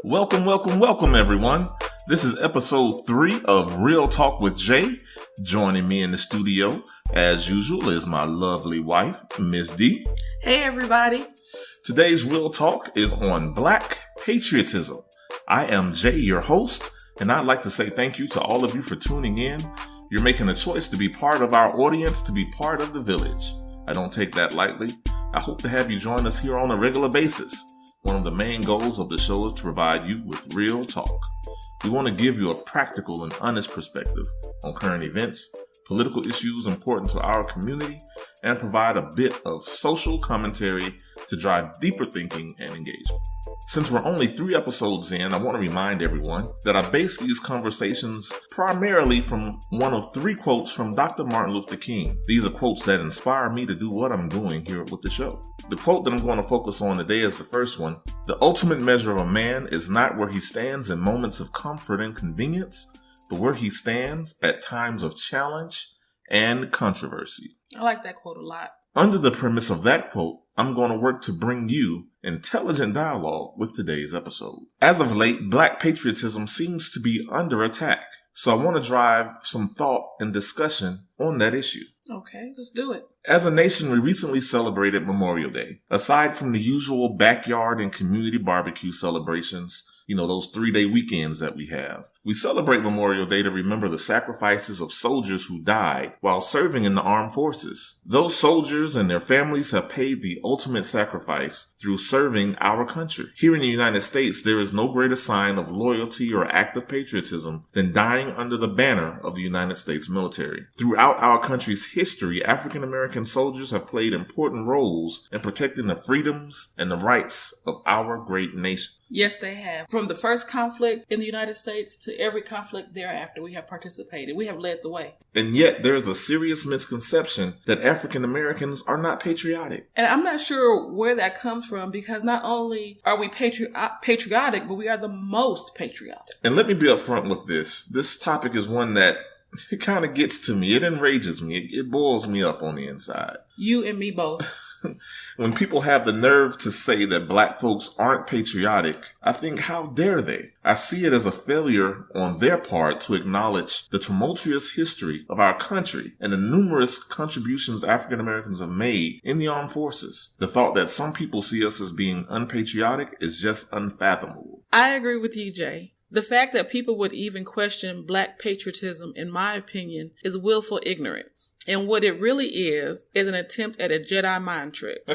Welcome, everyone. This is episode 3 of Real Talk with Jay. Joining me in the studio, as usual, is my lovely wife, Miss D. Hey, everybody. Today's Real Talk is on Black Patriotism. I am Jay, your host, and I'd like to say thank you to all of you for tuning in. You're making a choice to be part of our audience, to be part of the village. I don't take that lightly. I hope to have you join us here on a regular basis. One of the main goals of the show is to provide you with real talk. We want to give you a practical and honest perspective on current events, political issues important to our community, and provide a bit of social commentary to drive deeper thinking and engagement. Since we're only 3 episodes in, I want to remind everyone that I base these conversations primarily from one of 3 quotes from Dr. Martin Luther King. These are quotes that inspire me to do what I'm doing here with the show. The quote that I'm going to focus on today is the first one. The ultimate measure of a man is not where he stands in moments of comfort and convenience, but where he stands at times of challenge and controversy. I like that quote a lot. Under the premise of that quote, I'm going to work to bring you intelligent dialogue with today's episode. As of late, Black patriotism seems to be under attack, so I want to drive some thought and discussion on that issue. Okay, let's do it. As a nation, we recently celebrated Memorial Day. Aside from the usual backyard and community barbecue celebrations, those 3-day weekends that we have. We celebrate Memorial Day to remember the sacrifices of soldiers who died while serving in the armed forces. Those soldiers and their families have paid the ultimate sacrifice through serving our country. Here in the United States, there is no greater sign of loyalty or act of patriotism than dying under the banner of the United States military. Throughout our country's history, African American soldiers have played important roles in protecting the freedoms and the rights of our great nation. Yes, they have. From the first conflict in the United States to every conflict thereafter, we have participated. We have led the way. And yet, there's a serious misconception that African Americans are not patriotic. And I'm not sure where that comes from, because not only are we patriotic, but we are the most patriotic. And let me be upfront with this. This topic is one that it kind of gets to me. It enrages me. It boils me up on the inside. You and me both. When people have the nerve to say that Black folks aren't patriotic, I think, how dare they? I see it as a failure on their part to acknowledge the tumultuous history of our country and the numerous contributions African Americans have made in the armed forces. The thought that some people see us as being unpatriotic is just unfathomable. I agree with you, Jay. The fact that people would even question Black patriotism, in my opinion, is willful ignorance. And what it really is an attempt at a Jedi mind trick.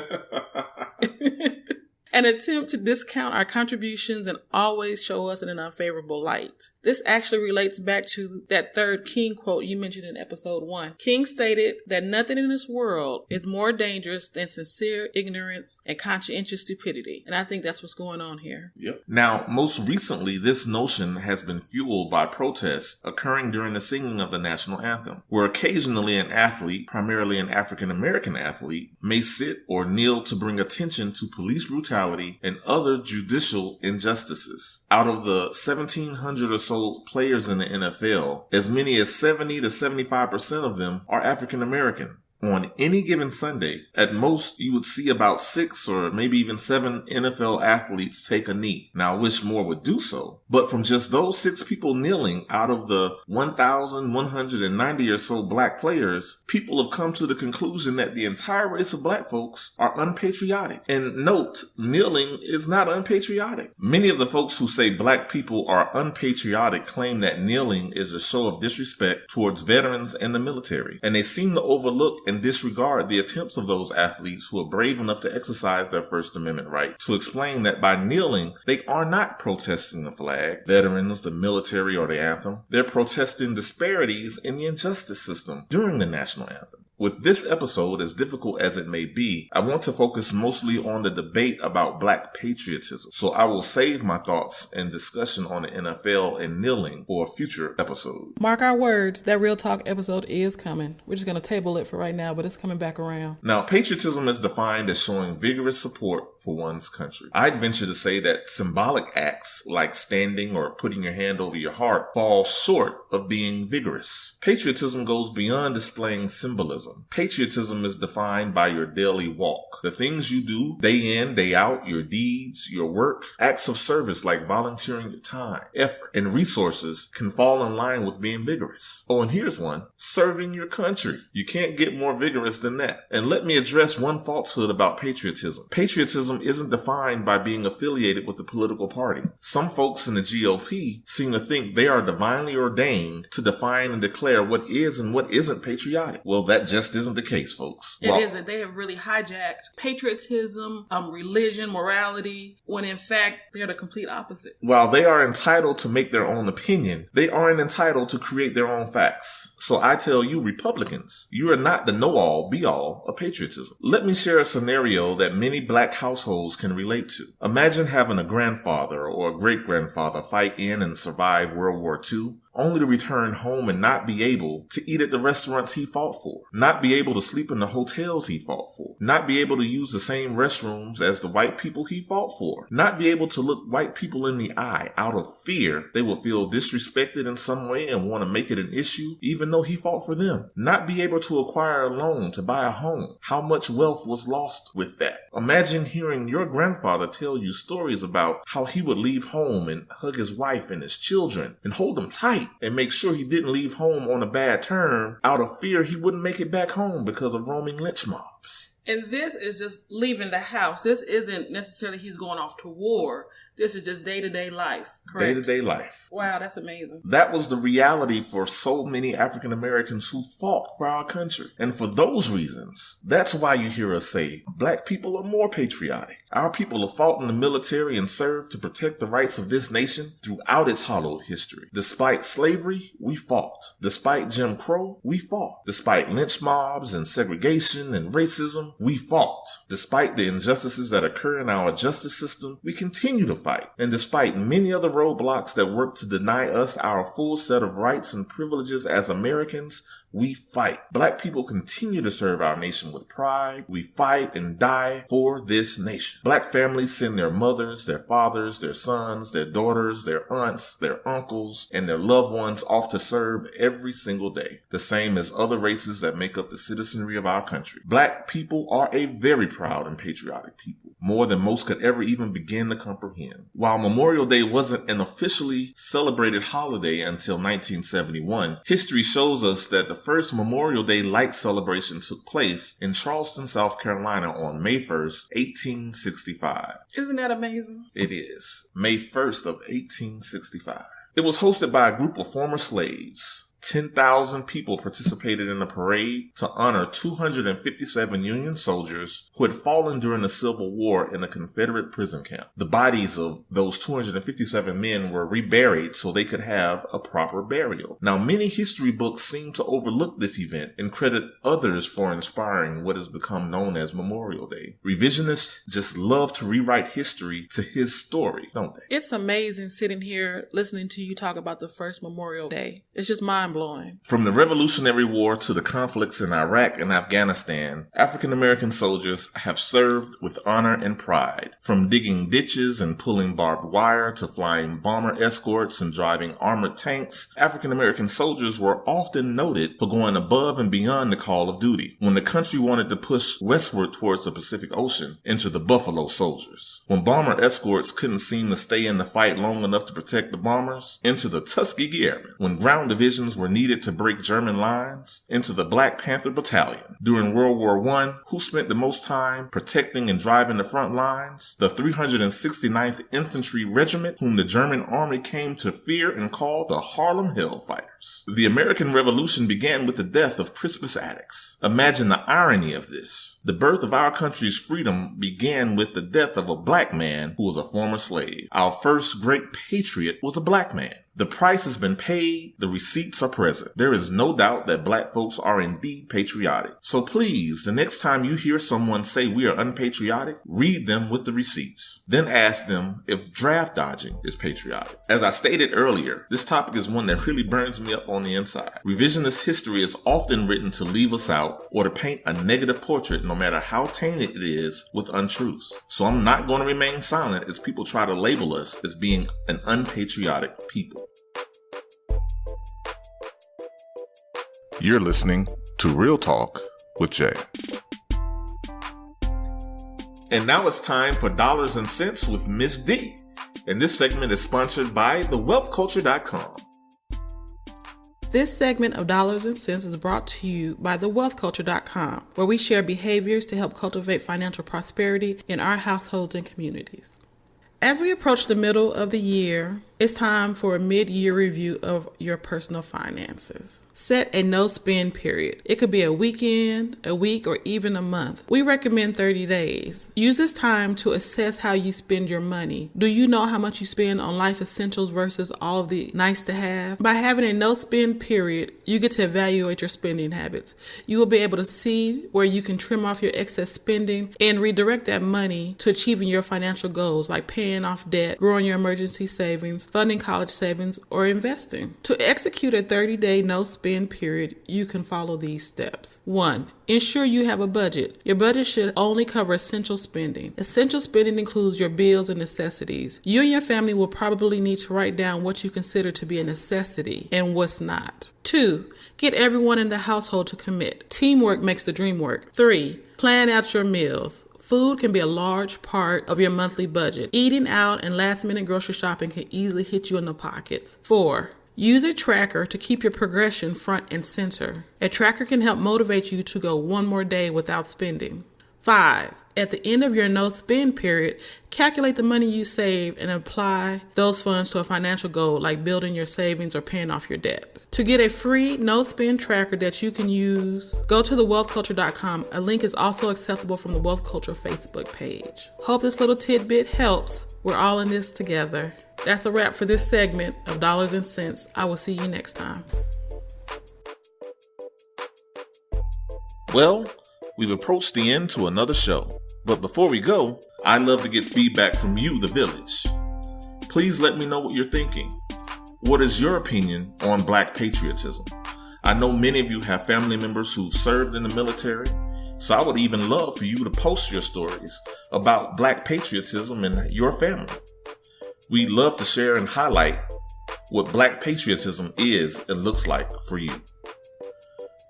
An attempt to discount our contributions and always show us in an unfavorable light. This actually relates back to that 3rd King quote you mentioned in episode 1. King stated that nothing in this world is more dangerous than sincere ignorance and conscientious stupidity. And I think that's what's going on here. Yep. Now, most recently, this notion has been fueled by protests occurring during the singing of the national anthem, where occasionally an athlete, primarily an African American athlete, may sit or kneel to bring attention to police brutality and other judicial injustices. Out of the 1,700 or so players in the NFL, as many as 70 to 75% of them are African American. On any given Sunday, at most, you would see about 6 or maybe even 7 NFL athletes take a knee. Now, I wish more would do so. But from just those 6 people kneeling out of the 1,190 or so Black players, people have come to the conclusion that the entire race of Black folks are unpatriotic. And note, kneeling is not unpatriotic. Many of the folks who say Black people are unpatriotic claim that kneeling is a show of disrespect towards veterans and the military. And they seem to overlook and disregard the attempts of those athletes who are brave enough to exercise their First Amendment right to explain that by kneeling, they are not protesting the flag, veterans, the military, or the anthem. They're protesting disparities in the injustice system during the national anthem. With this episode, as difficult as it may be, I want to focus mostly on the debate about Black patriotism. So I will save my thoughts and discussion on the NFL and kneeling for a future episode. Mark our words, that Real Talk episode is coming. We're just going to table it for right now, but it's coming back around. Now, patriotism is defined as showing vigorous support for one's country. I'd venture to say that symbolic acts like standing or putting your hand over your heart fall short of being vigorous. Patriotism goes beyond displaying symbolism. patriotism. Patriotism is defined by your daily walk. The things you do day in, day out, your deeds, your work, acts of service like volunteering your time, effort, and resources can fall in line with being vigorous. Oh, and here's one. Serving your country. You can't get more vigorous than that. And let me address one falsehood about patriotism. Patriotism isn't defined by being affiliated with a political party. Some folks in the GOP seem to think they are divinely ordained to define and declare what is and what isn't patriotic. Well, that just isn't the case, folks. It isn't. They have really hijacked patriotism, religion, morality, when in fact they're the complete opposite. While they are entitled to make their own opinion, they aren't entitled to create their own facts. So I tell you, Republicans, you are not the know-all, be-all of patriotism. Let me share a scenario that many black households can relate to. Imagine having a grandfather or a great-grandfather fight in and survive World War II, only to return home and not be able to eat at the restaurants he fought for, not be able to sleep in the hotels he fought for, not be able to use the same restrooms as the white people he fought for, not be able to look white people in the eye out of fear they will feel disrespected in some way and want to make it an issue even though he fought for them, not be able to acquire a loan to buy a home. How much wealth was lost with that? Imagine hearing your grandfather tell you stories about how he would leave home and hug his wife and his children and hold them tight and make sure he didn't leave home on a bad term out of fear he wouldn't make it back home because of roaming lynch mobs. And this is just leaving the house. This isn't necessarily he's going off to war. This is just day-to-day life, correct? Day-to-day life. Wow, that's amazing. That was the reality for so many African Americans who fought for our country. And for those reasons, that's why you hear us say, black people are more patriotic. Our people have fought in the military and served to protect the rights of this nation throughout its hollowed history. Despite slavery, we fought. Despite Jim Crow, we fought. Despite lynch mobs and segregation and racism, we fought. Despite the injustices that occur in our justice system, we continue to fight. And despite many other roadblocks that work to deny us our full set of rights and privileges as Americans, we fight. Black people continue to serve our nation with pride. We fight and die for this nation. Black families send their mothers, their fathers, their sons, their daughters, their aunts, their uncles, and their loved ones off to serve every single day, the same as other races that make up the citizenry of our country. Black people are a very proud and patriotic people, more than most could ever even begin to comprehend. While Memorial Day wasn't an officially celebrated holiday until 1971, history shows us that the first Memorial Day-like celebration took place in Charleston, South Carolina on May 1st, 1865. Isn't that amazing? It is. May 1st of 1865. It was hosted by a group of former slaves. 10,000 people participated in the parade to honor 257 Union soldiers who had fallen during the Civil War in a Confederate prison camp. The bodies of those 257 men were reburied so they could have a proper burial. Now, many history books seem to overlook this event and credit others for inspiring what has become known as Memorial Day. Revisionists just love to rewrite history to his story, don't they? It's amazing sitting here listening to you talk about the first Memorial Day. It's just mind-blowing. From the Revolutionary War to the conflicts in Iraq and Afghanistan, African American soldiers have served with honor and pride. From digging ditches and pulling barbed wire to flying bomber escorts and driving armored tanks, African American soldiers were often noted for going above and beyond the call of duty. When the country wanted to push westward towards the Pacific Ocean, enter the Buffalo Soldiers. When bomber escorts couldn't seem to stay in the fight long enough to protect the bombers, enter the Tuskegee Airmen. When ground divisions were needed to break German lines, into the Black Panther Battalion. During World War I, who spent the most time protecting and driving the front lines? The 369th Infantry Regiment, whom the German army came to fear and call the Harlem Hellfighters. The American Revolution began with the death of Crispus Attucks. Imagine the irony of this. The birth of our country's freedom began with the death of a black man who was a former slave. Our first great patriot was a black man. The price has been paid. The receipts are present. There is no doubt that black folks are indeed patriotic. So please, the next time you hear someone say we are unpatriotic, read them with the receipts. Then ask them if draft dodging is patriotic. As I stated earlier, this topic is one that really burns me up on the inside. Revisionist history is often written to leave us out or to paint a negative portrait, no matter how tainted it is, with untruths. So I'm not going to remain silent as people try to label us as being an unpatriotic people. You're listening to Real Talk with Jay. And now it's time for Dollars and Cents with Miss D. And this segment is sponsored by thewealthculture.com. This segment of Dollars and Cents is brought to you by thewealthculture.com, where we share behaviors to help cultivate financial prosperity in our households and communities. As we approach the middle of the year, it's time for a mid-year review of your personal finances. Set a no-spend period. It could be a weekend, a week, or even a month. We recommend 30 days. Use this time to assess how you spend your money. Do you know how much you spend on life essentials versus all of the nice to have? By having a no-spend period, you get to evaluate your spending habits. You will be able to see where you can trim off your excess spending and redirect that money to achieving your financial goals, like paying off debt, growing your emergency savings, funding college savings, or investing. To execute a 30-day no-spend period, you can follow these steps. 1. Ensure you have a budget. Your budget should only cover essential spending. Essential spending includes your bills and necessities. You and your family will probably need to write down what you consider to be a necessity and what's not. 2. Get everyone in the household to commit. Teamwork makes the dream work. 3. Plan out your meals. Food can be a large part of your monthly budget. Eating out and last-minute grocery shopping can easily hit you in the pockets. 4. Use a tracker to keep your progression front and center. A tracker can help motivate you to go one more day without spending. 5. At the end of your no-spend period, calculate the money you saved and apply those funds to a financial goal like building your savings or paying off your debt. To get a free no-spend tracker that you can use, go to thewealthculture.com. A link is also accessible from the Wealth Culture Facebook page. Hope this little tidbit helps. We're all in this together. That's a wrap for this segment of Dollars and Cents. I will see you next time. Well, we've approached the end to another show. But before we go, I'd love to get feedback from you, the village. Please let me know what you're thinking. What is your opinion on Black patriotism? I know many of you have family members who served in the military, so I would even love for you to post your stories about Black patriotism in your family. We'd love to share and highlight what Black patriotism is and looks like for you.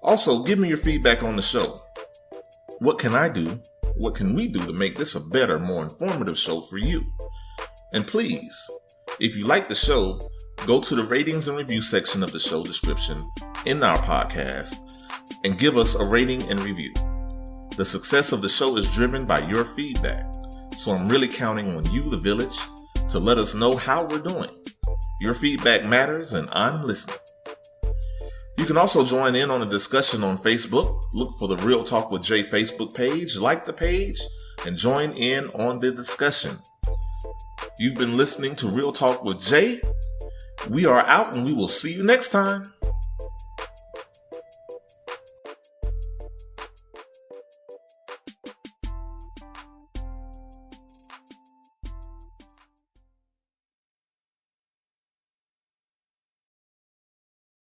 Also, give me your feedback on the show. What can I do? What can we do to make this a better, more informative show for you? And please, if you like the show, go to the ratings and review section of the show description in our podcast and give us a rating and review. The success of the show is driven by your feedback, so I'm really counting on you, the village, to let us know how we're doing. Your feedback matters and I'm listening. You can also join in on the discussion on Facebook. Look for the Real Talk with Jay Facebook page, like the page, and join in on the discussion. You've been listening to Real Talk with Jay. We are out and we will see you next time.